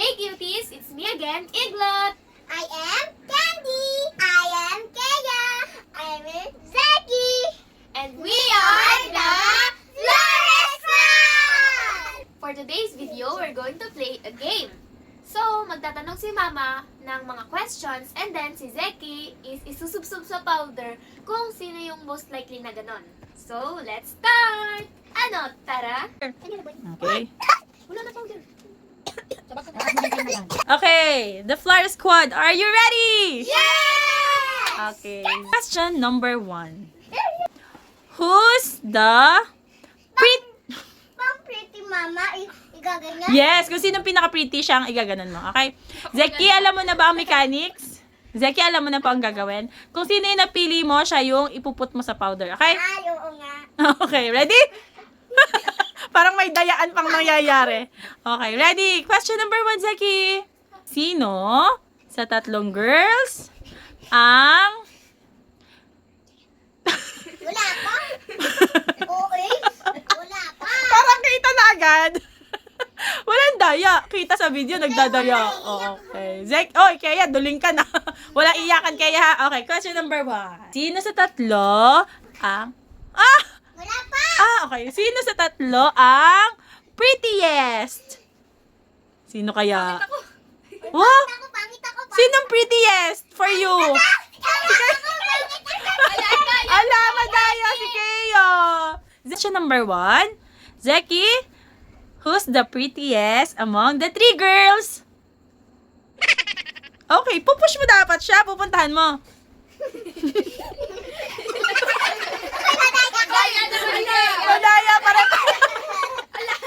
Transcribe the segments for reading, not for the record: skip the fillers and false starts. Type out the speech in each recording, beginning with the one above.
Hey cuties, it's me again, Iglot! I am Candy. I am Kaya. I am Zaki. And we are the Flores Squad! For today's video, we're going to play a game. So, magtatanong si Mama ng mga questions and then si Zeki is isusubsub sa powder kung sino yung most likely na ganon. So, let's start! Ano, tara? Okay. Wala na powder. Okay, the Flores Squad, are you ready? Yes! Okay. Question number 1. Who's the Pang pretty mama, igaganyan? Yes, kung sino pinaka-pretty siya ang igaganon mo. Okay? Zeki, alam mo na ba ang mechanics? Zeki, alam mo na pa ang gagawin? Kung sino yung napili mo, siya yung ipuput mo sa powder. Okay? Ay, oo nga. Okay, ready? Parang may dayaan pang nangyayari. Okay, ready? Question number 1, Zeki. Sino sa tatlong girls ang... Wala pa? Okay. Wala pa. Parang kita na agad. Walang daya. Kita sa video, nagdadaya. Oh, okay. Kaya, duling ka na. Walang iyakan, kaya ha. Okay, question number 1. Sino sa tatlo ang... Wala pa. Okay. Sino sa tatlo ang prettiest? Sino kaya? Wow! Pangit ako. Sinong prettiest for you? Ala, madaya si Keo. Question number 1. Zeki, who's the prettiest among the 3 girls? Okay, pupush mo dapat siya. Pupuntahan mo. Madaya para.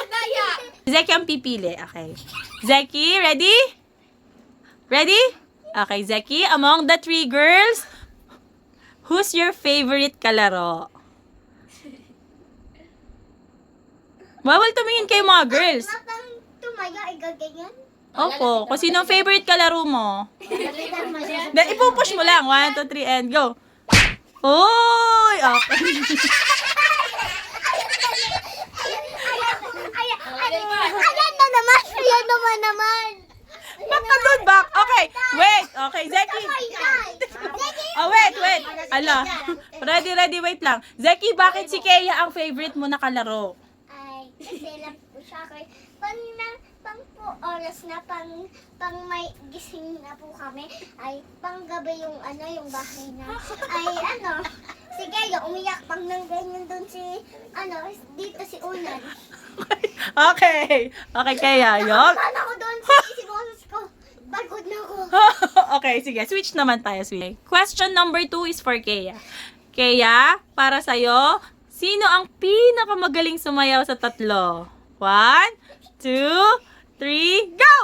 Daya! Zeki ang pipili. Okay. Zeki, ready? Ready? Okay, Zeki, among the 3 girls, who's your favorite kalaro? Bawal tumingin kayo mga girls. Mapang tumaya, igaganyan? Opo, kung sino ang favorite kalaro mo. Ipupush mo lang. 1, 2, 3, and go. Uy! Okay. Ayan naman. Back ka dun, back. Okay, wait. Okay, Zeki. Oh, wait. Ala. Ready, wait lang. Zeki, bakit si Kea ang favorite mo na kalaro? Ay, kasi lang po siya ako. Pang po oras na pang may gising na po kami, ay pang gabi yung bahay na. Ay sige, yung umiyak pang nang ganyan doon si, dito si Unan. Okay, Kea. Yok. Paano ako doon si boses ko? Pagod na ako. Okay, sige. Switch naman tayo. Switch. Question number 2 is for Kea. Kea, para sa'yo, sino ang pinakamagaling sumayaw sa tatlo? 1, 2, 3, go!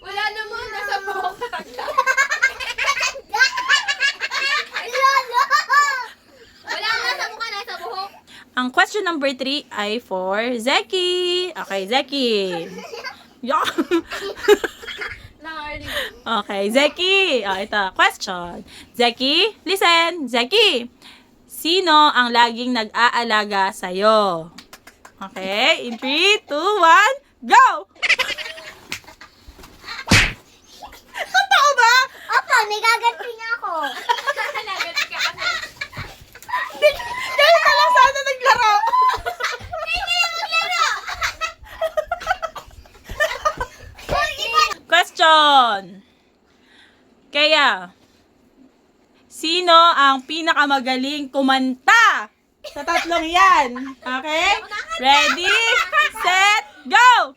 Wala naman, nasa boka ka. Lolo! Wala nga nasa mukha, nasa buhok. Ang question number 3 ay for Zeki. Okay, Zeki. Yuck. Okay, Zeki. Ito, question. Zeki, listen. Zeki, sino ang laging nag-aalaga sa'yo? Okay, in 3, 2, 1, go! Totoo ba? Opo, nagaganti niya ako. Lagat ka kasi. Kaya na lang sana naglaro. Question. Kaya, sino ang pinakamagaling kumanta sa tatlong yan? Okay? Ready, set, go!